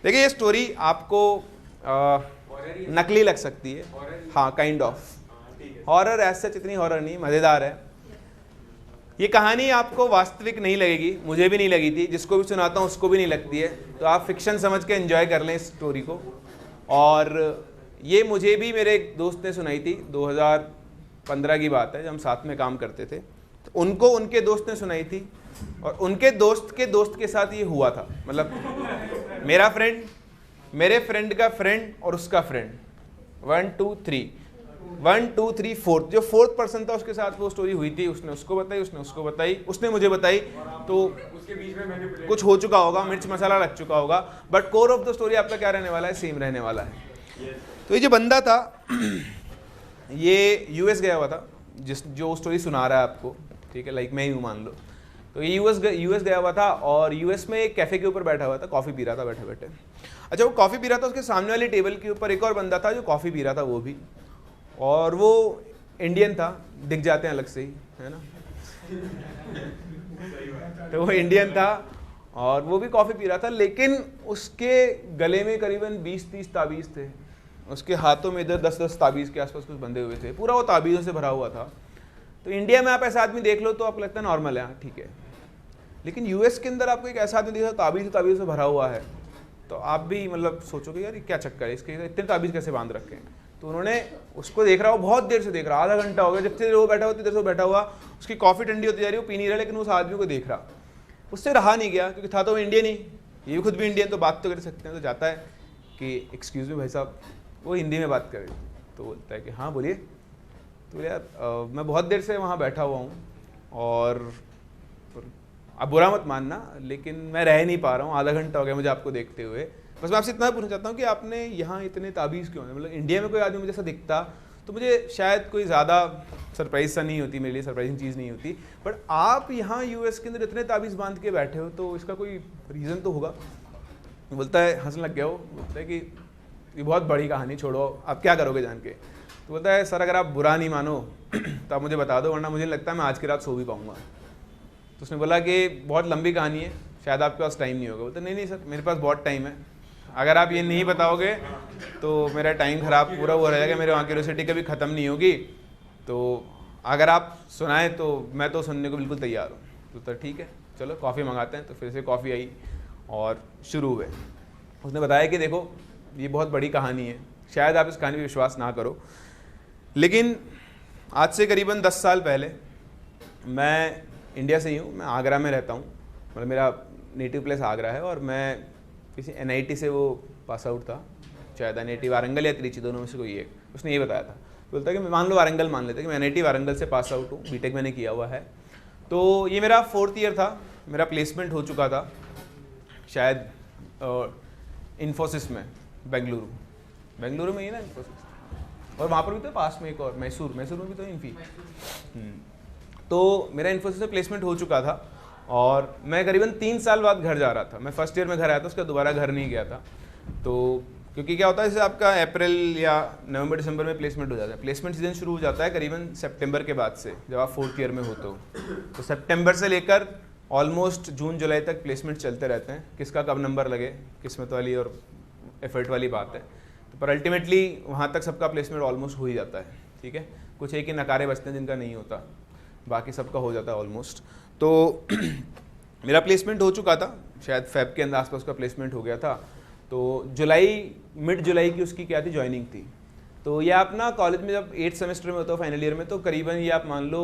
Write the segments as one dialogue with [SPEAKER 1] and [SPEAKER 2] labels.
[SPEAKER 1] देखिए ये स्टोरी आपको नकली लग सकती है, हाँ काइंड ऑफ हॉरर, ऐसा इतनी हॉरर नहीं, मज़ेदार है। ये कहानी आपको वास्तविक नहीं लगेगी, मुझे भी नहीं लगी थी, जिसको भी सुनाता हूँ उसको भी नहीं लगती है, तो आप फिक्शन समझ के एंजॉय कर लें इस स्टोरी को। और ये मुझे भी मेरे एक दोस्त ने सुनाई थी, 2015 की बात है, जब हम साथ में काम करते थे, तो उनको उनके दोस्त ने सुनाई थी, और उनके दोस्त के साथ ये हुआ था। मतलब मेरा फ्रेंड, मेरे फ्रेंड का फ्रेंड और उसका फ्रेंड, 1 2 3 1 2 3 4, जो फोर्थ पर्सन था उसके साथ वो स्टोरी हुई थी। उसने उसको बताई, उसने उसको बताई, उसने मुझे बताई, तो उसके बीच में मैंने कुछ हो चुका होगा, मिर्च मसाला लग चुका होगा, but core of the story आपका क्या रहने वाला है, सेम रहने वाला है। तो ये जो बंदा था ये यूएस गया हुआ था, जो स्टोरी सुना रहा है आपको, ठीक है, लाइक मैं ही हूँ मान लो। तो ये यूएस गया हुआ था, और यूएस में एक कैफ़े के ऊपर बैठा हुआ था, कॉफ़ी पी रहा था बैठे बैठे। अच्छा, वो कॉफ़ी पी रहा था, उसके सामने वाली टेबल के ऊपर एक और बंदा था जो कॉफ़ी पी रहा था वो भी, और वो इंडियन था, दिख जाते हैं अलग से ही, है ना। तो वो इंडियन था और वो भी कॉफ़ी पी रहा था, लेकिन उसके गले में करीबन 20-30 ताबीज़ थे, उसके हाथों में इधर 10-10 ताबीज़ के आसपास कुछ बंधे हुए थे, पूरा वो ताबीज़ों से भरा हुआ था। तो इंडिया में आप ऐसा आदमी देख लो तो आपको लगता है नॉर्मल है, ठीक है, लेकिन यूएस के अंदर आपको एक ऐसा आदमी दिखा ताबीज़ से भरा हुआ है, तो आप भी मतलब सोचोगे यार ये क्या चक्कर है, इसके इतने ताबीज़ कैसे बांध रखे हैं। तो उन्होंने उसको देख रहा, वो बहुत देर से देख रहा, आधा घंटा हो गया, जब से वो बैठा हुआ इधर से बैठा हुआ, उसकी कॉफ़ी ठंडी होती जा रही है, वो पी नहीं रहा, लेकिन उस आदमी को देख रहा, उससे रहा नहीं गया, क्योंकि था तो वो इंडियन ही, ये भी खुद भी इंडियन, तो बात तो कर सकते हैं। तो जाता है कि एक्सक्यूज़ मी भाई साहब, वो हिंदी में बात करे, तो बोलता है कि हाँ बोलिए। तो यार मैं बहुत देर से वहाँ बैठा हुआ हूँ, और आप बुरा मत मानना, लेकिन मैं रह नहीं पा रहा हूँ, आधा घंटा हो गया मुझे आपको देखते हुए, बस मैं आपसे इतना पूछना चाहता हूँ कि आपने यहाँ इतने ताबीज़ क्यों हैं। मतलब इंडिया में कोई आदमी मुझे ऐसा दिखता तो मुझे शायद कोई ज़्यादा सरप्राइज सा नहीं होती, मेरे लिए सरप्राइजिंग चीज़ नहीं होती, बट आप यहाँ यूएस के अंदर इतने ताबीज़ बांध के बैठे हो, तो इसका कोई रीज़न तो होगा। बोलता है, हंसने लग गया वो, बोलता है कि ये बहुत बड़ी कहानी, छोड़ो आप क्या करोगे जान के। तो बोलता है सर अगर आप बुरा नहीं मानो तो आप मुझे बता दो, वरना मुझे लगता है मैं आज की रात सो भी पाऊँगा। तो उसने बोला कि बहुत लंबी कहानी है, शायद आपके पास टाइम नहीं होगा। बोलता नहीं सर मेरे पास बहुत टाइम है, अगर आप ये नहीं बताओगे तो मेरा टाइम ख़राब पूरा हो रहेगा, मेरे वहाँ क्यूरियोसिटी कभी ख़त्म नहीं होगी, तो अगर आप सुनाएं तो मैं तो सुनने को बिल्कुल तैयार हूँ। तो ठीक है चलो कॉफ़ी मंगाते हैं। तो फिर से कॉफ़ी आई और शुरू हुए। उसने बताया कि देखो ये बहुत बड़ी कहानी है, शायद आप इस कहानी पर विश्वास ना करो, लेकिन आज से करीबन 10 साल पहले, मैं इंडिया से ही हूँ, मैं आगरा में रहता हूँ, मतलब मेरा नेटिव प्लेस आगरा है, और मैं किसी एनआईटी से वो पास आउट था, शायद एनआईटी वारंगल या त्रिची, दोनों में से कोई एक। उसने ये बताया था, बोलता है कि मान लो वारंगल मान लेते कि मैं एनआईटी वारंगल से पास आउट हूँ, बीटेक मैंने किया हुआ है। तो ये मेरा 4th ईयर था, मेरा प्लेसमेंट हो चुका था शायद इन्फोसिस में, बेंगलुरु में ही ना इन्फोसिस, और वहाँ पर भी तो पास में एक और मैसूर में भी तो इन्फी। तो मेरा इन्फोसिस में प्लेसमेंट हो चुका था, और मैं करीबन 3 साल बाद घर जा रहा था। मैं फर्स्ट ईयर में घर आया था, उसका दोबारा घर नहीं गया था। तो क्योंकि क्या होता है, जैसे आपका अप्रैल या नवंबर दिसंबर में प्लेसमेंट हो जाता है, प्लेसमेंट सीजन शुरू हो जाता है करीबन सितंबर के बाद से, जब आप 4th ईयर में होते हो। तो सितंबर से लेकर ऑलमोस्ट जून जुलाई तक प्लेसमेंट चलते रहते हैं, किसका कब नंबर लगे, किस्मत वाली और एफर्ट वाली बात है। तो पर अल्टीमेटली वहाँ तक सबका प्लेसमेंट ऑलमोस्ट हो ही जाता है, ठीक है। कुछ एक ही नकारे बचते हैं जिनका नहीं होता, बाकी सबका हो जाता है ऑलमोस्ट। तो मेरा प्लेसमेंट हो चुका था, शायद फेब के अंदर आसपास का प्लेसमेंट हो गया था। तो मिड जुलाई की उसकी क्या थी, ज्वाइनिंग थी। तो ये आप ना कॉलेज में जब 8th सेमेस्टर में होता हो, फाइनल ईयर में, तो करीबन ये आप मान लो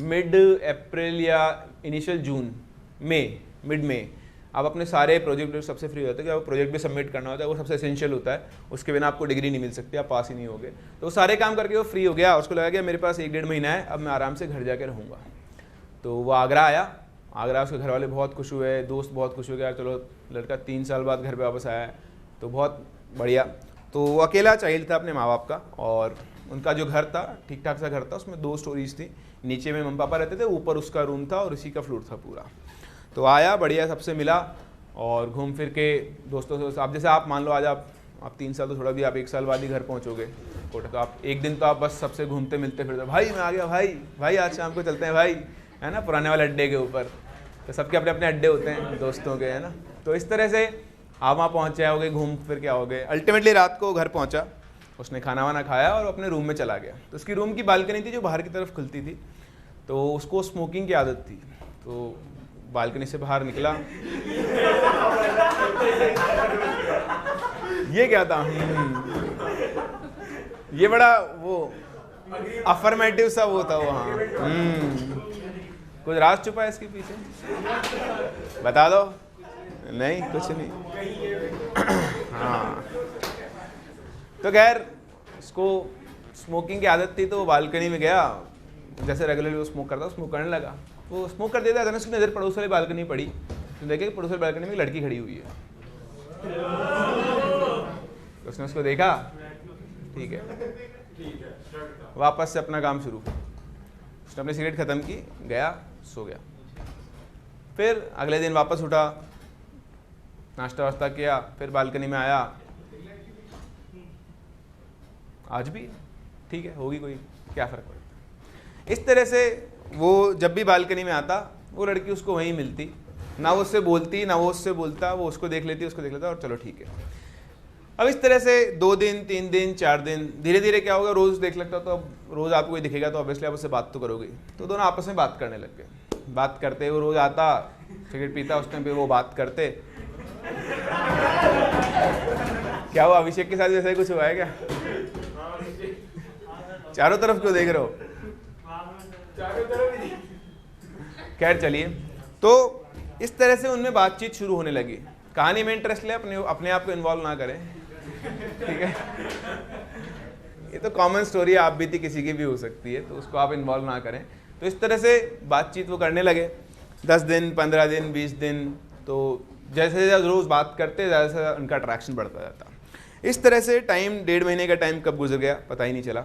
[SPEAKER 1] मिड अप्रैल या इनिशियल जून मिड में आप अपने सारे प्रोजेक्ट सबसे फ्री होते हैं, कि आपको प्रोजेक्ट भी सबमिट करना होता है, वो सबसे एसेंशियल होता है, उसके बिना आपको डिग्री नहीं मिल सकती, आप पास ही नहीं होगे। तो वो सारे काम करके वो फ्री हो गया, उसको लगा कि मेरे पास 1-1.5 महीना है, अब मैं आराम से घर जाकर रहूँगा। तो वो आगरा आया, आगरा उसके घर वाले बहुत खुश हुए, दोस्त बहुत खुश हो गया, चलो लड़का 3 साल बाद घर पे वापस आया है, तो बहुत बढ़िया। तो वो अकेला चाइल्ड था अपने माँ बाप का, और उनका जो घर था ठीक ठाक सा घर था, उसमें 2 स्टोरीज थी, नीचे में मम्मी पापा रहते थे, ऊपर उसका रूम था और इसी का फ्लोर था पूरा। तो आया, बढ़िया सबसे मिला और घूम फिर के दोस्तों से, आप जैसे आप मान लो आज आप 3 साल तो थोड़ा भी, आप 1 साल बाद ही घर पहुँचोगे कोटा, तो आप एक दिन तो आप बस सबसे घूमते मिलते फिरते, भाई मैं आ गया, भाई आज शाम को चलते हैं भाई, है ना, पुराने वाले अड्डे के ऊपर। तो सबके अपने अपने अड्डे होते हैं दोस्तों के, है ना। तो इस तरह से आप वहाँ पहुँच जाओगे, घूम फिर के आओगे। अल्टीमेटली रात को घर पहुँचा, उसने खाना वाना खाया और अपने रूम में चला गया। तो उसकी रूम की बालकनी थी जो बाहर की तरफ खुलती थी, तो उसको स्मोकिंग की आदत थी। तो बालकनी से बाहर निकला, ये क्या था, ये बड़ा वो अफर्मेटिव सा वो था वहाँ। कुछ राज छुपा है इसके पीछे, बता दो। नहीं, कुछ नहीं। हाँ, तो खैर उसको स्मोकिंग की आदत थी, तो वो बालकनी में गया, जैसे रेगुलरली वो स्मोक करता, स्मोक करने लगा। वो स्मोक कर देता था, उसकी नज़र पड़ोस वाली बालकनी पड़ी, तो देखे पड़ोस वाली बालकनी में एक लड़की खड़ी हुई है। उसने उसको देखा, ठीक है, वापस से अपना काम शुरू। उसने अपनी सिगरेट ख़त्म की, गया, सो गया। फिर अगले दिन वापस उठा, नाश्ता वास्ता किया, फिर बालकनी में आया, आज भी ठीक है, होगी कोई, क्या फ़र्क पड़ता। इस तरह से वो जब भी बालकनी में आता, वो लड़की उसको वहीं मिलती, ना वो उससे बोलती ना वो उससे बोलता, वो उसको देख लेती, उसको देख लेता और चलो ठीक है। अब इस तरह से 2 दिन 3 दिन 4 दिन, धीरे धीरे क्या होगा, रोज़ देख लगता, तो अब रोज़ आपको कोई दिखेगा तो ऑब्वियसली आप उससे बात तो करोगे। तो दोनों आपस में बात करने लग गए। बात करते, वो रोज़ आता, सिगरेट पीता, उस टाइम पे वो बात करते। क्या हुआ, अभिषेक के साथ वैसा ही कुछ हुआ है क्या? चारों तरफ क्यों देख रहे हो? खैर चलिए, तो इस तरह से उनमें बातचीत शुरू होने लगी। कहानी में इंटरेस्ट ले, अपने आप को इन्वॉल्व ना करें, ठीक है। ये तो कॉमन स्टोरी आप भी थी, किसी की भी हो सकती है, तो उसको आप इन्वॉल्व ना करें। तो इस तरह से बातचीत वो करने लगे, 10 दिन 15 दिन 20 दिन। तो जैसे जैसे रोज़ बात करते, ज़्यादा से उनका अट्रैक्शन बढ़ता जाता। इस तरह से टाइम, 1.5 महीने का टाइम कब गुजर गया पता ही नहीं चला।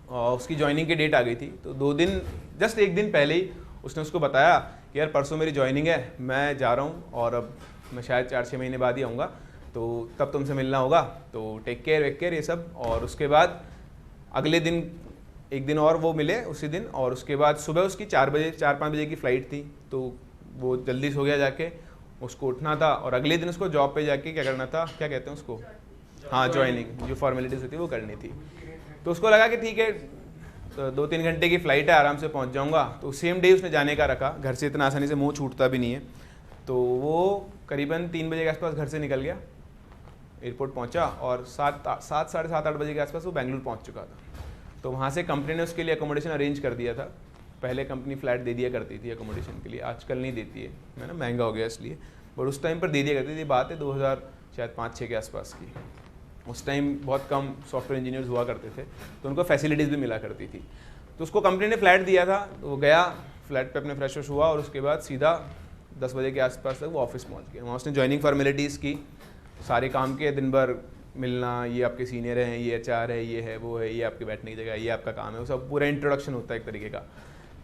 [SPEAKER 1] और उसकी ज्वाइनिंग की डेट आ गई थी, तो 2 दिन, जस्ट 1 दिन पहले ही उसने उसको बताया कि यार परसों मेरी ज्वाइनिंग है, मैं जा रहा हूँ और अब मैं शायद 4-6 महीने बाद ही आऊँगा, तो तब तुमसे मिलना होगा, तो टेक केयर वेक केयर ये सब। और उसके बाद अगले दिन 1 दिन और वो मिले उसी दिन, और उसके बाद सुबह उसकी 4-5 बजे की फ़्लाइट थी, तो वो जल्दी सो गया जाके, उसको उठना था और अगले दिन उसको जॉब पे जाके क्या करना था, क्या कहते हैं उसको, हाँ ज्वाइनिंग, जो फॉर्मेलिटीज़ होती है वो करनी थी। तो उसको लगा कि ठीक है, तो 2-3 घंटे की फ़्लाइट है, आराम से पहुंच जाऊंगा। तो सेम डे उसने जाने का रखा, घर से इतना आसानी से मुंह छूटता भी नहीं है। तो वो करीबन 3 बजे के आसपास घर से निकल गया, एयरपोर्ट पहुंचा, और 7-7:30-8 बजे के आसपास वो बेंगलुरु पहुंच चुका था। तो वहाँ से कंपनी ने उसके लिए अकोमोडेशन अरेंज कर दिया था। पहले कंपनी फ़्लैट दे दिया करती थी अकोमोडेशन के लिए, आजकल नहीं देती है ना, महंगा हो गया इसलिए, बट उस टाइम पर दे दिया करती थी। बात है 2005-6 के आसपास की। उस टाइम बहुत कम सॉफ्टवेयर इंजीनियर्स हुआ करते थे, तो उनको फैसिलिटीज़ भी मिला करती थी। तो उसको कंपनी ने फ्लैट दिया था, तो वो गया फ्लैट पे, अपने फ्रेश व्रेश हुआ, और उसके बाद सीधा 10 बजे के आसपास तक वो ऑफिस पहुंच गया। वहाँ उसने ज्वाइनिंग फॉर्मेलिटीज़ की, सारे काम के, दिन भर मिलना, ये आपके सीनियर हैं, ये HR है, ये है, वो है, ये आपके बैठने की जगह, ये आपका काम है, वो सब पूरा इंट्रोडक्शन होता है एक तरीके का,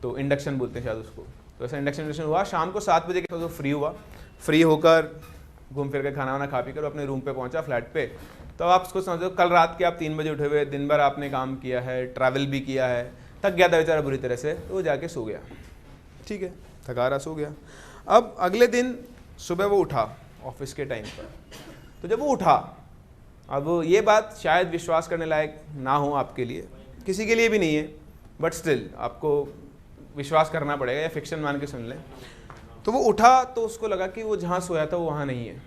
[SPEAKER 1] तो इंडक्शन बोलते हैं शायद उसको। तो ऐसा इंडक्शन हुआ। शाम को 7 बजे के तो फ्री हुआ, फ्री होकर घूम फिर कर खाना वाना खा पी कर अपने रूम पे पहुंचा, फ्लैट पे। तो आप उसको समझो, कल रात के आप 3 बजे उठे हुए, दिन भर आपने काम किया है, ट्रैवल भी किया है, थक गया था बेचारा बुरी तरह से, तो वो जाके सो गया, ठीक है, थका रहा, सो गया। अब अगले दिन सुबह वो उठा ऑफिस के टाइम पर। तो जब वो उठा, अब ये बात शायद विश्वास करने लायक ना हो आपके लिए, किसी के लिए भी नहीं है, बट स्टिल आपको विश्वास करना पड़ेगा, या फिक्शन मान के सुन लें। तो वो उठा तो उसको लगा कि वो जहाँ सोया था वो वहाँ नहीं है,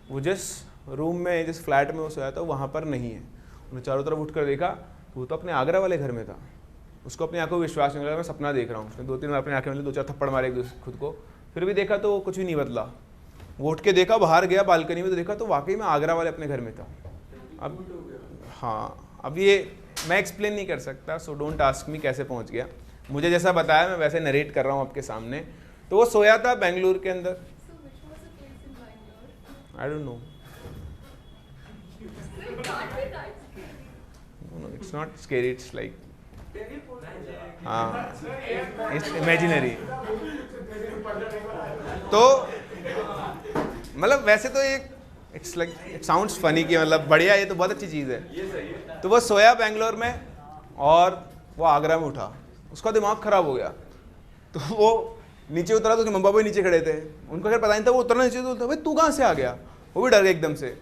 [SPEAKER 1] वो जिस रूम में, जिस फ्लैट में वो सोया था वहाँ पर नहीं है। उन्होंने चारों तरफ उठकर देखा, वो तो अपने आगरा वाले घर में था। उसको अपनी आंखों को विश्वास नहीं लगा, मैं सपना देख रहा हूँ। उसने 2-3 बार अपनी आंखें में 2-4 थप्पड़ मारे खुद को, फिर भी देखा तो कुछ भी नहीं बदला। वो उठ के देखा, बाहर गया बालकनी में, तो देखा तो वाकई में आगरा वाले अपने घर में था। अब हाँ, अब ये मैं एक्सप्लेन नहीं कर सकता, सो डोंट आस्क मी कैसे पहुँच गया। मुझे जैसा बताया मैं वैसे नरेट कर रहा हूँ आपके सामने। तो वो सोया था बेंगलुरु के अंदर, I don't know, it's not scary, it's like, हाँ, इट्स इमेजिनरी। तो मतलब वैसे तो एक it's like, it sounds funny कि मतलब बढ़िया, ये तो बहुत अच्छी चीज़ है। तो वो सोया बेंगलोर में और वो आगरा में उठा, उसका दिमाग खराब हो गया। तो वो नीचे उतरा तो उसके मम्मी पापा भी नीचे खड़े थे, उनको खैर पता नहीं था, वो उतरना नीचे तो भाई तू कहाँ से आ गया, वो भी डर गए एकदम से।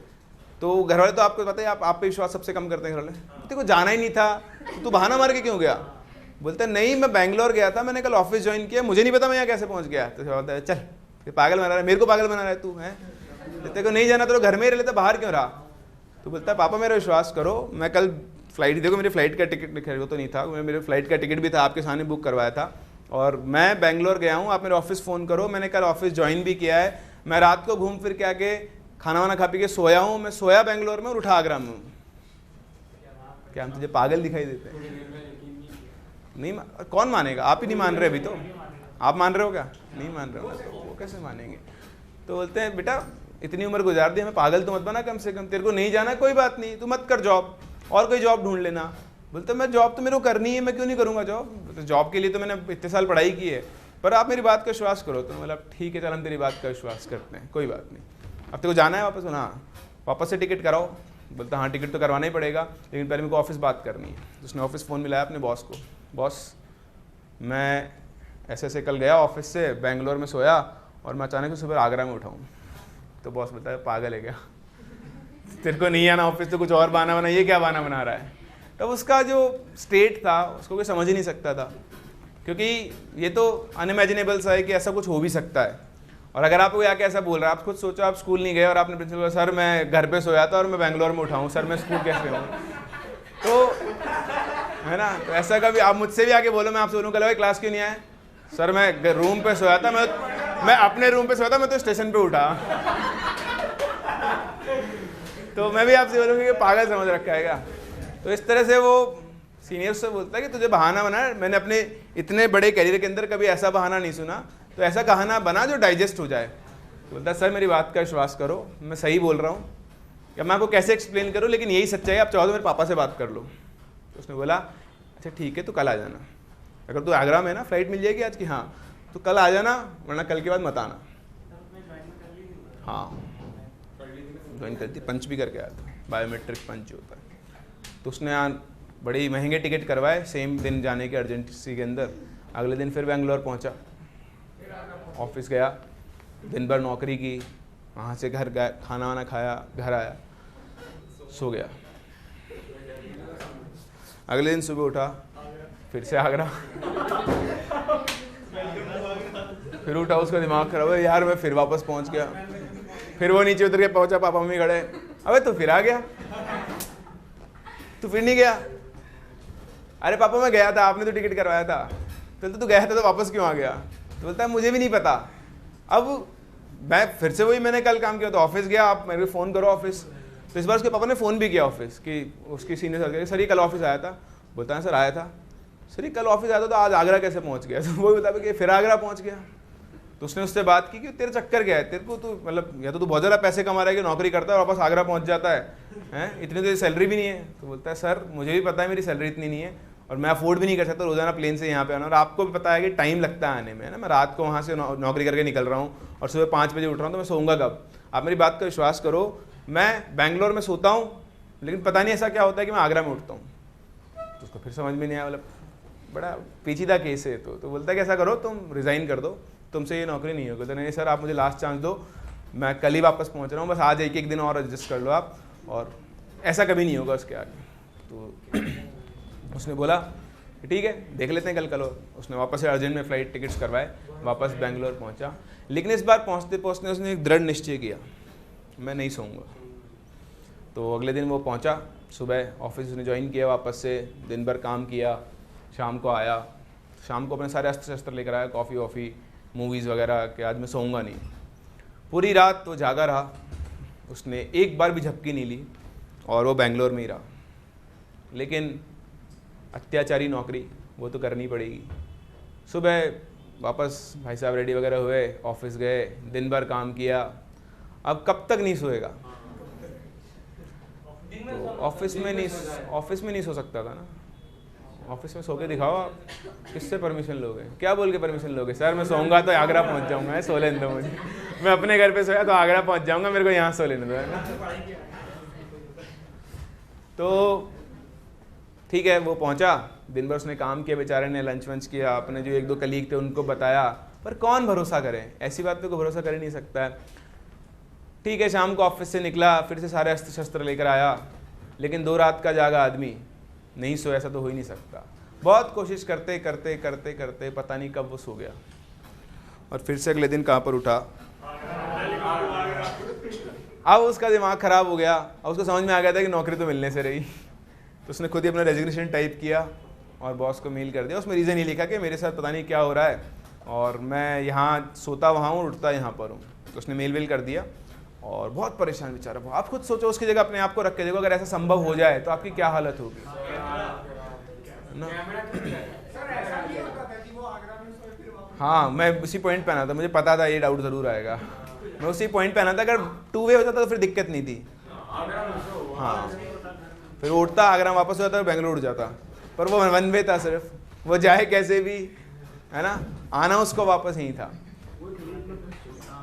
[SPEAKER 1] तो घर वाले तो आपको पता है आप पे विश्वास सबसे कम करते हैं घर वाले। तेरे को जाना ही नहीं था तो तू बहाना मार के क्यों गया? बोलते हैं नहीं मैं बैंगलोर गया था, मैंने कल ऑफिस ज्वाइन किया, मुझे नहीं पता मैं यहाँ कैसे पहुँच गया। तो बोलता है चल पागल बना रहा है, मेरे को पागल बना रहा है तू है, तेरे को नहीं जाना तो घर में ही रह लेता, बाहर क्यों रहा? तो बोलता है पापा मेरा विश्वास करो, मैं कल फ्लाइट, देखो मेरी फ्लाइट का टिकट खैर वो तो नहीं था, मेरे फ्लाइट का टिकट भी था आपके सामने बुक करवाया था, और मैं बैंगलोर गया हूँ, आप मेरे ऑफिस फ़ोन करो, मैंने कल ऑफिस ज्वाइन भी किया है, मैं रात को घूम फिर के आके खाना वाना खा पी के सोया हूँ, मैं सोया बैंगलोर में और उठा आगरा में हूँ। क्या हम तुझे पागल दिखाई देते हैं? नहीं कौन मानेगा? आप ही नहीं मान रहे अभी तो, आप मान रहे हो क्या? नहीं मान रहे हो तो वो कैसे मानेंगे? तो बोलते हैं बेटा इतनी उम्र गुजार दी, हमें पागल तो मत बना, कम से कम तेरे को नहीं जाना कोई बात नहीं, तू मत कर जॉब, और कोई जॉब ढूंढ लेना। बोलते मैं जॉब तो मेरे को करनी है, मैं क्यों नहीं करूँगा जॉब, तो जॉब के लिए तो मैंने इतने साल पढ़ाई की है, पर आप मेरी बात का विश्वास करो। तो मतलब ठीक है चल हम तेरी बात का विश्वास करते हैं, कोई बात नहीं। अब तेरे को जाना है वापस? हाँ वापस से टिकट कराओ। बोलता हाँ टिकट तो करवाना ही पड़ेगा, लेकिन पहले मेरे को ऑफिस बात करनी है। तो उसने ऑफिस फ़ोन मिलाया अपने बॉस को, बॉस मैं ऐसे ऐसे कल गया ऑफिस से, बैंगलोर में सोया और मैं अचानक से सुबह आगरा में उठाऊँ। तो बॉस बताया पागल है क्या, तेरे को नहीं आना ऑफिस तो कुछ और बहाना बना, ये क्या बहाना बना रहा है? तब उसका जो स्टेट था उसको कोई समझ ही नहीं सकता था, क्योंकि ये तो अनइमेजिनेबल सा है कि ऐसा कुछ हो भी सकता है। और अगर आपको या कैसा बोल रहा है, आप खुद सोचो आप स्कूल नहीं गए और आपने प्रिंसिपल बोला सर मैं घर पे सोया था और मैं बैंगलोर में उठाऊँ, सर मैं स्कूल कैसे हूँ? तो है ना, तो ऐसा कभी आप मुझसे भी आके बोलो, मैं आपसे बोलूँ कल भाई क्लास क्यों नहीं आए? सर मैं रूम पे सोया था, मैं अपने रूम पे सोया था, मैं तो स्टेशन पे उठा। तो मैं भी आपसे बोलूँगी कि पागल समझ रखा है क्या? तो इस तरह से वो सीनियर से बोलता है कि तुझे बहाना बना, मैंने अपने इतने बड़े करियर के अंदर कभी ऐसा बहाना नहीं सुना, तो ऐसा कहाना बना जो डाइजेस्ट हो जाए। तो बोलता है सर मेरी बात का विश्वास करो, मैं सही बोल रहा हूँ, या मैं आपको कैसे एक्सप्लेन करूँ, लेकिन यही सच्चाई, आप चाहो तो मेरे पापा से बात कर लो। तो उसने बोला अच्छा ठीक है तो कल आ जाना, अगर तू आगरा में ना फ्लाइट मिल जाएगी आज की, हाँ तो कल आ जाना, वरना कल के बाद मत आना। हाँ ज्वाइन कर दी, पंच भी करके आया था, बायोमेट्रिक पंच होता है। तो उसने बड़े महंगे टिकट करवाए, सेम दिन जाने के अर्जेंसी के अंदर। अगले दिन फिर बेंगलोर पहुंचा, ऑफिस गया, दिन भर नौकरी की, वहाँ से घर गया, खाना वाना खाया, घर आया, सो गया। अगले दिन सुबह उठा, फिर से आगरा। फिर उठा, उसका दिमाग खराब है, यार मैं फिर वापस पहुँच गया। फिर वो नीचे उतर के पहुँचा, पापा मम्मी खड़े, अबे तू फिर आ गया, तू फिर नहीं गया? अरे पापा मैं गया था, आपने तो टिकट करवाया था। तो तू गया था तो वापस क्यों आ गया? तो बोलता है मुझे भी नहीं पता। अब मैं फिर से वही मैंने कल काम किया, तो ऑफिस गया, आप मेरे को फ़ोन करो ऑफिस। तो इस बार उसके पापा ने फ़ोन भी किया ऑफिस कि उसकी सीनियर सर ये कल ऑफिस आया था। बोलता है सर आया था। सर ये कल ऑफिस आया था तो आज आगरा कैसे पहुँच गया? तो वो बता कि फिर आगरा पहुँच गया। तो उसने उससे बात की कि तेरे चक्कर क्या है, तेरे को तो मतलब या तो तू बहुत ज़्यादा पैसे कमा रहा है कि नौकरी करता है और वापस आगरा पहुँच जाता है, इतनी तो सैलरी भी नहीं है। तो बोलता है सर मुझे भी पता है मेरी सैलरी इतनी नहीं है और मैं अफोर्ड भी नहीं कर सकता रोज़ाना प्लेन से यहाँ पे आना, और आपको भी पता है कि टाइम लगता है आने में, है ना। मैं रात को वहाँ से नौकरी करके निकल रहा हूँ और सुबह 5 बजे उठ रहा हूँ, तो मैं सोऊंगा कब? आप मेरी बात का विश्वास करो, मैं बैंगलोर में सोता हूँ लेकिन पता नहीं ऐसा क्या होता है कि मैं आगरा में उठता हूँ। तो उसको फिर समझ में नहीं आया, मतलब बड़ा पेचीदा केस है। तो बोलता है कि ऐसा करो तुम रिज़ाइन कर दो, तुमसे ये नौकरी नहीं होगी। तो नहीं सर आप मुझे लास्ट चांस दो, मैं कल ही वापस पहुँच रहा हूँ, बस आज एक दिन और एडजस्ट कर लो आप, और ऐसा कभी नहीं होगा उसके आगे। तो उसने बोला ठीक है देख लेते हैं कल कल। उसने वापस से अर्जेंट में फ़्लाइट टिकट्स करवाए, वापस बेंगलोर पहुंचा। लेकिन इस बार पहुंचते पहुंचते उसने एक दृढ़ निश्चय किया, मैं नहीं सोऊंगा। तो अगले दिन वो पहुंचा, सुबह ऑफिस उसने ज्वाइन किया, वापस से दिन भर काम किया, शाम को आया, शाम को अपने सारे अस्त्र शस्त्र लेकर आया, कॉफ़ी वॉफ़ी मूवीज़ वगैरह कि आज मैं सोऊंगा नहीं। पूरी रात वो जागा रहा, उसने एक बार भी झपकी नहीं ली और वो बेंगलोर में ही रहा। लेकिन अत्याचारी नौकरी वो तो करनी पड़ेगी। सुबह वापस भाई साहब रेडी वगैरह हुए, ऑफिस गए, दिन भर काम किया। अब कब तक नहीं सोएगा? तो ऑफिस में नहीं सो सकता था ना। ऑफिस में सो के दिखाओ आप, किससे परमिशन लोगे? क्या बोल के परमिशन लोगे? सर मैं सोऊंगा तो आगरा पहुंच जाऊंगा, सो लेने दो मुझे, मैं अपने घर पे सोया तो आगरा पहुंच जाऊंगा, मेरे को यहाँ सो लेने दो, है ना। तो ठीक है वो पहुंचा, दिन भर उसने काम किया, बेचारे ने लंच वंच किया, अपने जो 1-2 कलीग थे उनको बताया, पर कौन भरोसा करे? ऐसी बात पे कोई भरोसा कर ही नहीं सकता है। ठीक है, शाम को ऑफिस से निकला, फिर से सारे अस्त्र शस्त्र लेकर आया, लेकिन 2 रात का जागा आदमी नहीं सोया, ऐसा तो हो ही नहीं सकता। बहुत कोशिश करते करते करते करते पता नहीं कब वो सो गया, और फिर से अगले दिन कहाँ पर उठा। अब उसका दिमाग खराब हो गया, अब उसको समझ में आ गया था कि नौकरी तो मिलने से रही, तो उसने खुद ही अपना रेजिग्नेशन टाइप किया और बॉस को मेल कर दिया। उसमें रीज़न ये लिखा कि मेरे साथ पता नहीं क्या हो रहा है, और मैं यहाँ सोता वहाँ हूँ, उठता यहाँ पर हूँ। तो उसने मेल वेल कर दिया, और बहुत परेशान बेचारा। आप खुद सोचो, उसकी जगह अपने आप को रख के देखो, अगर ऐसा संभव हो जाए तो आपकी क्या हालत होगी ना। हाँ, मैं उसी पॉइंट पे आना था, मुझे पता था ये डाउट ज़रूर आएगा, मैं उसी पॉइंट पे आना था। अगर 2 वे होता तो फिर दिक्कत नहीं थी। हाँ, फिर उठता, आगरा वापस होता, बेंगलोर उठ जाता, पर वो 1 वे था सिर्फ, वो जाए कैसे भी, है ना, आना उसको वापस यहीं था।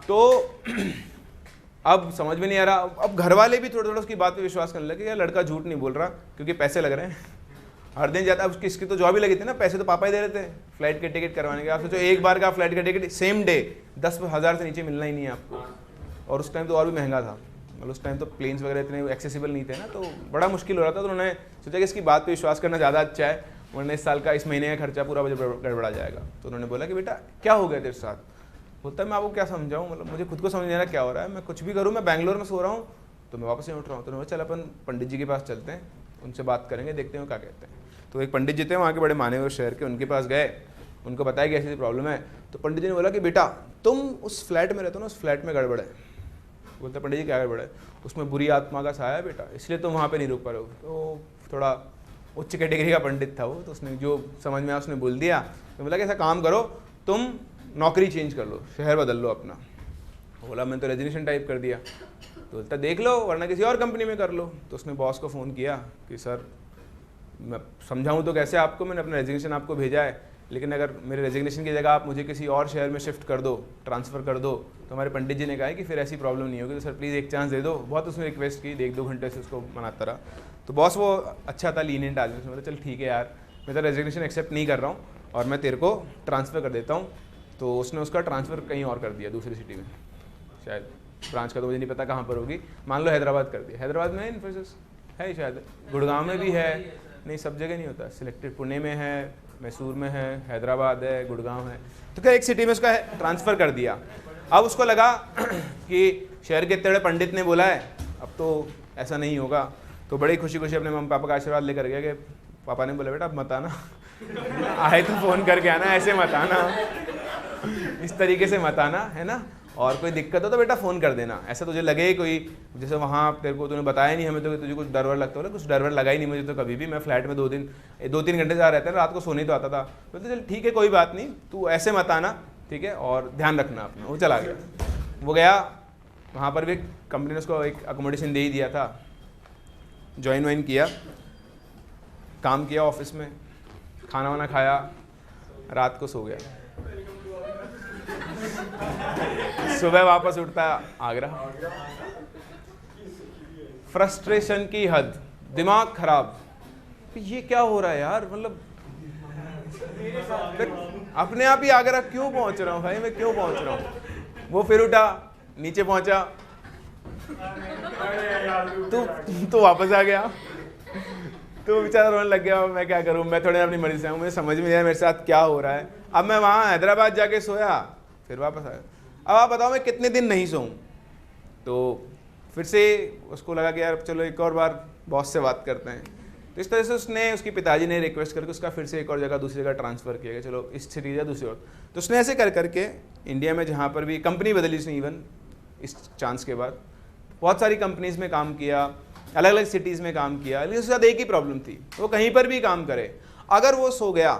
[SPEAKER 1] तो अब समझ में नहीं आ रहा। अब घर वाले भी थोड़ा थोड़ा उसकी बात पे विश्वास करने लगे, यार लड़का झूठ नहीं बोल रहा, क्योंकि पैसे लग रहे हैं, हर दिन जाता। अब किसकी तो जॉब ही लगी थी ना, पैसे तो पापा ही दे रहे थे फ्लाइट के टिकट करवाने के। आप सोचो, एक बार का फ्लाइट का टिकट सेम डे 10,000 से नीचे मिलना ही नहीं है आपको, और उस टाइम तो और भी महंगा था, मतलब उस टाइम तो प्लेन्स वगैरह इतने एक्सेसिबल नहीं थे ना, तो बड़ा मुश्किल हो रहा था। तो उन्होंने सोचा कि इसकी बात पे विश्वास करना ज़्यादा अच्छा है, वरना इस साल का, इस महीने का खर्चा पूरा गड़बड़ा जाएगा। तो उन्होंने बोला कि बेटा क्या हो गया तेरे साथ? बोलता है मैं आपको क्या समझाऊँ, मतलब मुझे खुद को समझ नहीं आ रहा क्या हो रहा है, मैं कुछ भी करूँ, मैं बैंगलोर में सो रहा हूँ तो मैं वापस नहीं उठ रहा हूँ। तो उन्होंने चल अपन पंडित जी के पास चलते हैं, उनसे बात करेंगे, देखते हैं क्या कहते हैं। तो एक पंडित जी थे वहाँ के बड़े माने हुए शहर के, उनके पास गए, उनको बताया कि ऐसी प्रॉब्लम है। तो पंडित जी ने बोला कि बेटा तुम उस फ्लैट में रहते हो ना, उस फ्लैट में गड़बड़ है। बोलते पंडित जी क्या गड़बड़ है? उसमें बुरी आत्मा का साया है बेटा, इसलिए तुम वहाँ पे नहीं रुक पा रहे हो। तो थोड़ा उच्च कैटेगरी का पंडित था वो, तो उसने जो समझ में आया उसने बोल दिया। तो बोला कि ऐसा काम करो, तुम नौकरी चेंज कर लो, शहर बदल लो अपना। बोला मैंने तो रेजिग्नेशन टाइप कर दिया। तो बोलता देख लो, वरना किसी और कंपनी में कर लो। तो उसने बॉस को फ़ोन किया कि सर मैं समझाऊँ तो कैसे आपको, मैंने अपना रेजिग्नेशन आपको भेजा है, लेकिन अगर मेरे रेजिग्नेशन की जगह आप मुझे किसी और शहर में शिफ्ट कर दो, ट्रांसफ़र कर दो। तो हमारे पंडित जी ने कहा है कि फिर ऐसी प्रॉब्लम नहीं होगी, तो सर प्लीज़ एक चांस दे दो। बहुत उसने रिक्वेस्ट की, 1-2 घंटे से उसको मनाता रहा। तो बॉस वो अच्छा था, लीनिएंट आदमी, उसने बोला चल ठीक है यार, मैं तो रेजिग्नेशन एक्सेप्ट नहीं कर रहा हूँ और मैं तेरे को ट्रांसफ़र कर देता हूँ। तो उसने उसका ट्रांसफ़र कहीं और कर दिया, दूसरी सिटी में, शायद ब्रांच का तो मुझे नहीं पता कहाँ पर होगी, मान लो हैदराबाद कर दिया। हैदराबाद में इन्फोसिस है शायद, गुड़गांव में भी है, नहीं सब जगह नहीं होता, सिलेक्टेड, पुणे में है, मैसूर में है, हैदराबाद है, गुड़गांव है। तो क्या एक सिटी में उसका ट्रांसफ़र कर दिया। अब उसको लगा कि शहर के इतने बड़े पंडित ने बोला है, अब तो ऐसा नहीं होगा। तो बड़ी खुशी खुशी अपने मम्मी पापा का आशीर्वाद लेकर गया कि पापा ने बोला बेटा अब मत आना, आए तो फ़ोन करके आना, ऐसे मत आना, इस तरीके से मत आना, है ना, और कोई दिक्कत हो तो बेटा फ़ोन कर देना। ऐसा तुझे लगे कोई, जैसे वहाँ तेरे को तूने बताया नहीं हमें, तो तुझे कुछ डर वर लगता हो? कुछ डर वर लगा ही नहीं मुझे तो कभी भी। मैं फ्लैट में 2-3 घंटे से रहता है, रात को सोने तो आता था। बोलते चल ठीक है कोई बात नहीं, तू ऐसे मत आना, ठीक है, और ध्यान रखना अपना। वो चला गया। वो गया, वहाँ पर भी कंपनी ने उसको एक अकोमोडेशन दे ही दिया था। ज्वाइन वाइन किया, काम किया ऑफिस में, खाना वाना खाया, रात को सो गया। सुबह वापस उठता आगरा। फ्रस्ट्रेशन की हद, दिमाग खराब, ये क्या हो रहा है यार, मतलब अपने आप ही आगरा क्यों पहुंच रहा हूँ भाई, मैं क्यों पहुंच रहा हूँ। वो फिर उठा, नीचे पहुंचा, तो वापस आ गया। तो बेचारा रोने लग गया, मैं क्या करूँ, मैं थोड़े अपनी मर्जी से हूँ, मुझे समझ में नहीं आया मेरे साथ क्या हो रहा है। अब मैं वहाँ हैदराबाद जाके सोया, फिर वापस आया। अब आप बताओ मैं कितने दिन नहीं सोऊं। तो फिर से उसको लगा कि यार चलो एक और बार बॉस से बात करते हैं। तो इस तरह से उसने, उसके पिताजी ने रिक्वेस्ट करके उसका फिर से एक और जगह, दूसरी जगह ट्रांसफ़र किया, चलो इस सिटी या दूसरी और। तो उसने ऐसे कर करके इंडिया में जहाँ पर भी कंपनी बदली उसने, इवन इस चांस के बाद बहुत सारी कंपनीज़ में काम किया, अलग अलग सिटीज़ में काम किया, लेकिन उसके साथ एक ही प्रॉब्लम थी, वो कहीं पर भी काम करे, अगर वो सो गया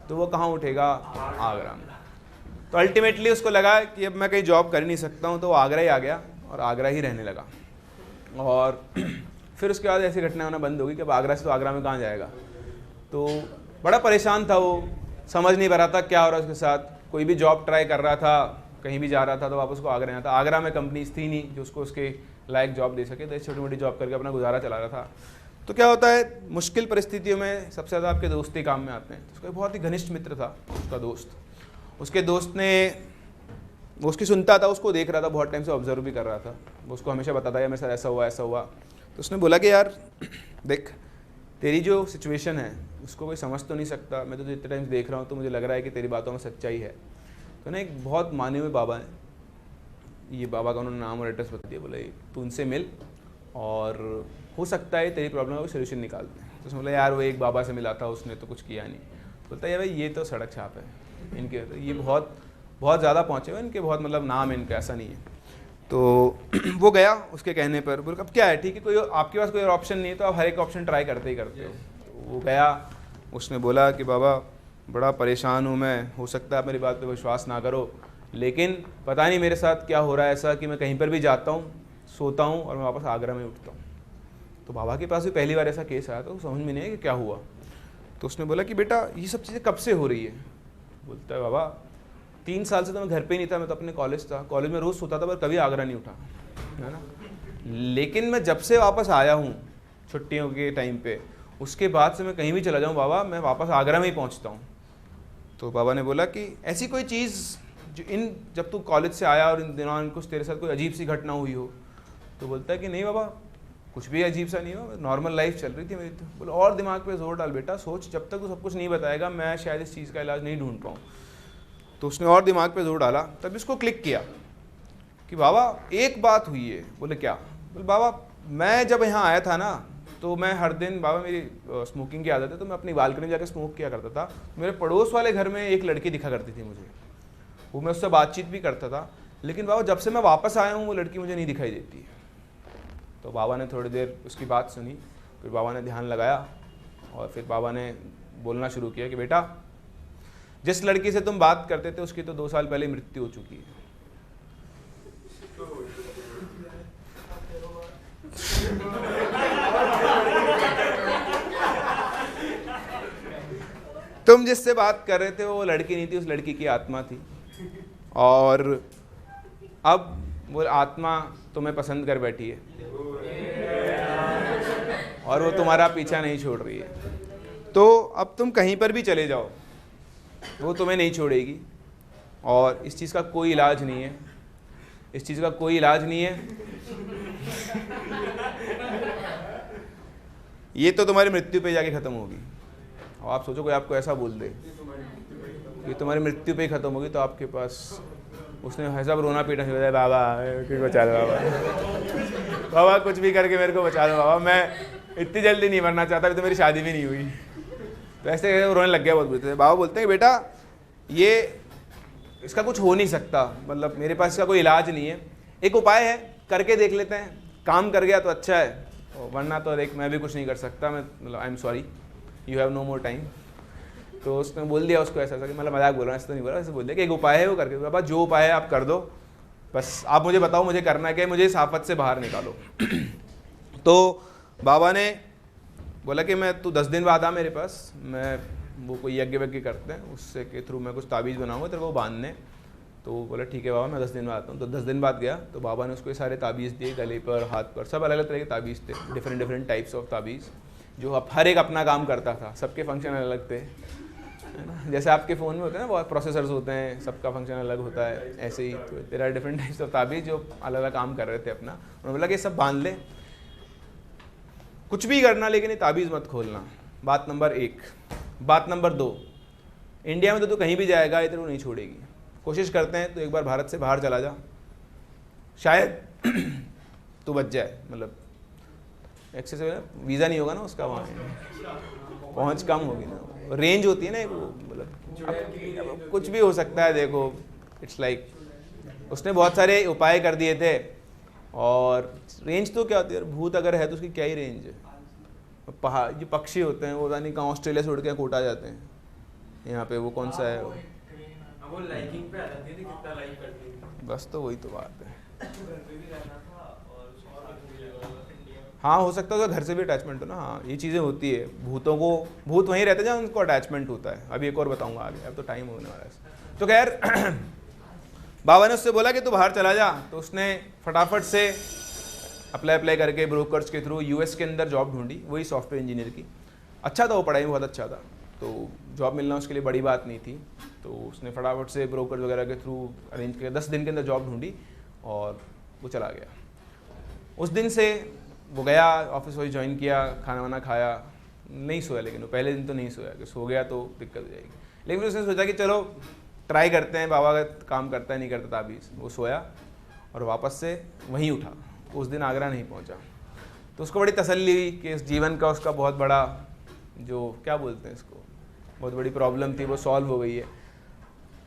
[SPEAKER 1] तो वो कहाँ उठेगा? आगरा में। तो अल्टीमेटली उसको लगा कि अब मैं कहीं जॉब कर नहीं सकता हूँ, तो वो आगरा ही आ गया और आगरा ही रहने लगा। और फिर उसके बाद ऐसी घटना होना बंद होगी कि अब आगरा से तो आगरा में कहाँ जाएगा। तो बड़ा परेशान था वो, समझ नहीं पा रहा था क्या हो रहा है उसके साथ। कोई भी जॉब ट्राई कर रहा था, कहीं भी जा रहा था तो वापस को आगरा आता। आगरा में कंपनीज थी नहीं जो उसको उसके लायक जॉब दे सके, तो छोटी मोटी जॉब करके अपना गुजारा चला रहा था। तो क्या होता है, मुश्किल परिस्थितियों में सबसे ज़्यादा आपके दोस्त ही काम में आते हैं। उसका बहुत ही घनिष्ठ मित्र था उसका दोस्त। उसके दोस्त ने वो उसकी सुनता था, उसको देख रहा था, बहुत टाइम से ऑब्जर्व भी कर रहा था, वो उसको हमेशा बताता है मेरे साथ ऐसा हुआ ऐसा हुआ। तो उसने बोला कि यार देख, तेरी जो सिचुएशन है उसको कोई समझ तो नहीं सकता, मैं तो इतने टाइम देख रहा हूँ तो मुझे लग रहा है कि तेरी बातों में सच्चाई है। तो ना एक बहुत माने हुए बाबा हैं, ये बाबा का उन्होंने नाम और एड्रेस बता दिया, बोले तू उनसे मिल और हो सकता है तेरी प्रॉब्लम का सोल्यूशन निकाल दें। तो उसने बोला यार वो एक बाबा से मिला था, उसने तो कुछ किया नहीं। बोलता है भाई ये तो सड़क छाप है इनके, तो ये बहुत बहुत ज़्यादा पहुँचे हुए इनके, बहुत मतलब नाम है इनका, ऐसा नहीं है। तो वो गया उसके कहने पर, बोल अब क्या है ठीक है, कोई आपके पास कोई और ऑप्शन नहीं है तो आप हर एक ऑप्शन ट्राई करते ही करते हो। तो वो गया, उसने बोला कि बाबा बड़ा परेशान हूँ मैं, हो सकता है आप मेरी बात पे विश्वास ना करो, लेकिन पता नहीं मेरे साथ क्या हो रहा है ऐसा कि मैं कहीं पर भी जाता हूँ, सोता हूँ और मैं वापस आगरा में उठता हूँ। तो बाबा के पास भी पहली बार ऐसा केस आया तो समझ में नहीं है कि क्या हुआ। तो उसने बोला कि बेटा ये सब चीज़ें कब से हो रही है? बोलता है बाबा 3 साल से तो मैं घर पे ही नहीं था, मैं तो अपने कॉलेज था, कॉलेज में रोज़ सोता था पर कभी आगरा नहीं उठा, है ना। लेकिन मैं जब से वापस आया हूँ छुट्टियों के टाइम पे, उसके बाद से मैं कहीं भी चला जाऊँ बाबा, मैं वापस आगरा में ही पहुँचता हूँ। तो बाबा ने बोला कि ऐसी कोई चीज़ जो जब तू कॉलेज से आया और इन दिनों कुछ तेरे साथ कोई अजीब सी घटना हुई हो? तो बोलता है कि नहीं बाबा, कुछ भी अजीब सा नहीं हो, नॉर्मल लाइफ चल रही थी मेरी। तो बोला और दिमाग पे जोर डाल बेटा, सोच, जब तक तू सब कुछ नहीं बताएगा मैं शायद इस चीज़ का इलाज नहीं ढूंढ पाऊँ। तो उसने और दिमाग पे जोर डाला, तब इसको क्लिक किया कि बाबा एक बात हुई है। बोले क्या? बोले बाबा मैं जब यहाँ आया था ना तो मैं हर दिन, बाबा मेरी स्मोकिंग की आदत है तो मैं अपनी बालकनी में जाकर स्मोक किया करता था। मेरे पड़ोस वाले घर में एक लड़की दिखा करती थी मुझे, वो मैं उससे बातचीत भी करता था, लेकिन बाबा जब से मैं वापस आया हूँ वो लड़की मुझे नहीं दिखाई देती। तो बाबा ने थोड़ी देर उसकी बात सुनी, फिर बाबा ने ध्यान लगाया और फिर बाबा ने बोलना शुरू किया कि बेटा जिस लड़की से तुम बात करते थे उसकी तो 2 साल पहले मृत्यु हो चुकी है। तुम जिससे बात कर रहे थे वो लड़की नहीं थी, उस लड़की की आत्मा थी, और अब वो आत्मा तुम्हें पसंद कर बैठी है और वो तुम्हारा पीछा नहीं छोड़ रही है। तो अब तुम कहीं पर भी चले जाओ वो तुम्हें नहीं छोड़ेगी, और इस चीज़ का कोई इलाज नहीं है, इस चीज़ का कोई इलाज नहीं है। ये तो तुम्हारी मृत्यु पे जाके ख़त्म होगी। और आप सोचो कोई आपको ऐसा बोल दे ये तुम्हारी मृत्यु पे ही ख़त्म होगी, तो आपके पास, उसने ऐसा रोना पीटना शुरू किया, बाबा क्यों बचा दो बाबा, बाबा कुछ भी करके मेरे को बचा दो बाबा, मैं इतनी जल्दी नहीं मरना चाहता, अभी तो मेरी शादी भी नहीं हुई। तो ऐसे रोने लग गया बहुत बुरे। बाबा बोलते हैं बेटा ये इसका कुछ हो नहीं सकता, मतलब मेरे पास इसका कोई इलाज नहीं है, एक उपाय है करके देख लेते हैं, काम कर गया तो अच्छा है, वरना तो देख मैं भी कुछ नहीं कर सकता, मैं मतलब I am sorry you have no more time. तो उसने बोल दिया उसको ऐसा कि मतलब मजाक बोल रहा है, ऐसा तो नहीं बोला, ऐसे बोल दिया कि एक उपाय है वो करके, बाबा जो उपाय है आप कर दो, बस आप मुझे बताओ मुझे करना है क्या, मुझे इस आफत से बाहर निकालो। तो बाबा ने बोला कि मैं तू 10 दिन बाद आ मेरे पास, मैं वो कोई यज्ञ वज्ञ करते हैं उससे के थ्रू मैं कुछ ताबीज़ बनाऊंगा तेरे को बांधने। तो बोला ठीक है बाबा मैं 10 दिन बाद आता हूँ। तो 10 दिन बाद गया तो बाबा ने उसको ये सारे ताबीज़ दिए, गले पर हाथ पर, सब अलग अलग तरह के ताबीज़ थे, डिफरेंट टाइप्स ऑफ ताबीज़, जो अब हर एक अपना काम करता था, सबके फंक्शन अलग थे, है ना। जैसे आपके फ़ोन में होते हैं ना बहुत प्रोसेसर्स होते हैं, सबका फंक्शन अलग होता है, ऐसे ही तो तेरा डिफरेंट टाइप्स ऑफ ताबीज़ जो अलग अलग काम कर रहे थे अपना। उन्होंने बोला कि सब बांध ले, कुछ भी करना लेकिन ये ताबीज़ मत खोलना, बात नंबर 1। बात नंबर 2, इंडिया में तो तू कहीं भी जाएगा ये तेरे को नहीं छोड़ेगी, कोशिश करते हैं तो एक बार भारत से बाहर चला जा, शायद तू बच जाए, मतलब एक्सेस वीज़ा नहीं होगा ना उसका, वहाँ पहुँच कम होगी ना, रेंज होती है ना वो, मतलब अब कुछ भी हो सकता है। देखो इट्स लाइक उसने बहुत सारे उपाय कर दिए थे, और रेंज तो क्या होती है, भूत अगर है तो उसकी क्या ही रेंज है। पहाड़ जो पक्षी होते हैं वो पता नहीं कहाँ ऑस्ट्रेलिया से उड़ के कोटा जाते हैं, यहाँ पे वो कौन सा है
[SPEAKER 2] वो लाइकिंग पे आ जाती है, कितना लाइक करती है,
[SPEAKER 1] बस तो वही तो बात है।
[SPEAKER 2] घर पे भी रहना था और
[SPEAKER 1] हाँ हो सकता है उसका घर से भी अटैचमेंट हो ना, हाँ ये चीज़ें होती है, भूतों को, भूत वहीं रहते हैं जहाँ उनको अटैचमेंट होता है। अभी एक और बताऊंगा आगे, अब तो टाइम होने वाला है। तो खैर बाबा ने उससे बोला कि तू बाहर चला जा, तो उसने फटाफट से अप्लाई करके ब्रोकर्स के थ्रू यूएस के अंदर जॉब ढूंढी, वही सॉफ्टवेयर इंजीनियर की। अच्छा था वो, पढ़ाई में बहुत अच्छा था, तो जॉब मिलना उसके लिए बड़ी बात नहीं थी। तो उसने फटाफट से ब्रोकर वगैरह के थ्रू अरेंज किया, 10 दिन के अंदर जॉब ढूंढी और वो चला गया। उस दिन से वो गया, ऑफिस वही ज्वाइन किया, खाना वाना खाया, नहीं सोया, लेकिन वो पहले दिन तो नहीं सोया कि सो गया तो दिक्कत हो जाएगी। लेकिन फिर उसने सोचा कि चलो ट्राई करते हैं, बाबा का काम करता है नहीं करता ताबीज़। वो सोया और वापस से वहीं उठा, उस दिन आगरा नहीं पहुंचा। तो उसको बड़ी तसल्ली हुई कि इस जीवन का उसका बहुत बड़ा जो क्या बोलते हैं इसको, बहुत बड़ी प्रॉब्लम थी वो सॉल्व हो गई है।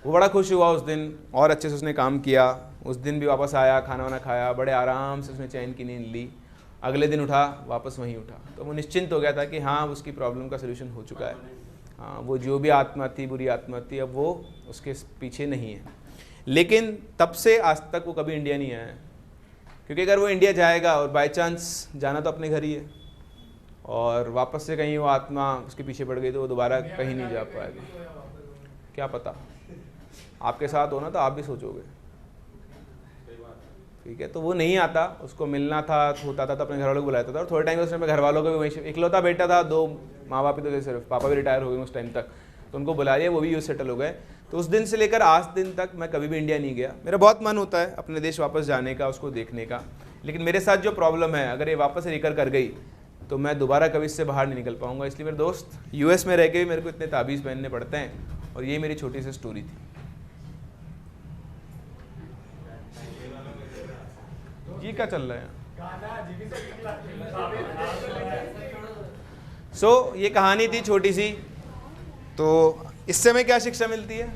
[SPEAKER 1] वो बड़ा खुश हुआ उस दिन और अच्छे से उसने काम किया। उस दिन भी वापस आया, खाना वाना खाया, बड़े आराम से उसने चैन की नींद ली। अगले दिन उठा, वापस वहीं उठा। तो वो निश्चिंत हो गया था कि हाँ उसकी प्रॉब्लम का सोल्यूशन हो चुका है। हाँ, वो जो भी आत्मा थी, बुरी आत्मा थी, अब वो उसके पीछे नहीं है। लेकिन तब से आज तक वो कभी इंडिया नहीं आया है, क्योंकि अगर वो इंडिया जाएगा और बाय चांस जाना तो अपने घर ही है और वापस से कहीं वो आत्मा उसके पीछे पड़ गई तो वो दोबारा कहीं नहीं जा पाएगा। क्या पता, आपके साथ होना तो आप भी सोचोगे, ठीक है। तो वो नहीं आता, उसको मिलना था, होता था तो अपने घर वालों को बुलाता था। और थोड़े टाइम उसने अपने घर वालों को भी वहीं, इकलौता बेटा था, 2 माँ बाप ही तो थे सिर्फ, पापा भी रिटायर हो गए उस टाइम तक, तो उनको बुला लिया, वो भी यूएस सेटल हो गए। तो उस दिन से लेकर आज दिन तक मैं कभी भी इंडिया नहीं गया। मेरा बहुत मन होता है अपने देश वापस जाने का, उसको देखने का, लेकिन मेरे साथ जो प्रॉब्लम है, अगर ये वापस रिकर कर गई तो मैं दोबारा कभी इससे बाहर नहीं निकल पाऊंगा। इसलिए मेरे दोस्त यूएस में रह के भी मेरे को इतने ताबीज़ पहनने पड़ते हैं। और ये मेरी छोटी सी स्टोरी थी। ये क्या चल रहा है? सो ये कहानी थी छोटी सी। तो इससे हमें क्या शिक्षा मिलती है?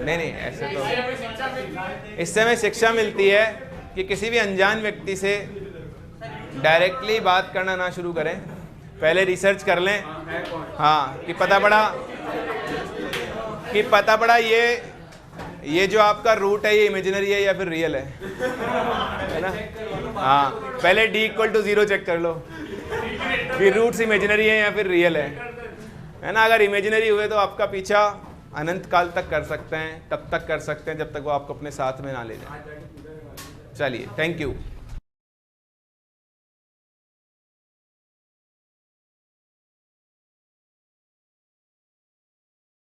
[SPEAKER 1] नहीं, ऐसे तो इससे हमें शिक्षा मिलती है कि किसी भी अनजान व्यक्ति से डायरेक्टली बात करना ना शुरू करें, पहले रिसर्च कर लें। हाँ, कि पता पड़ा ये जो आपका रूट है ये इमेजिनरी है या फिर रियल है ना। हाँ, पहले D=0 चेक कर लो कि रूट्स इमेजिनरी है या फिर रियल है ना। अगर इमेजिनरी हुए तो आपका पीछा अनंत काल तक कर सकते हैं, तब तक कर सकते हैं जब तक वो आपको अपने साथ में ना ले जाए। चलिए, थैंक यू।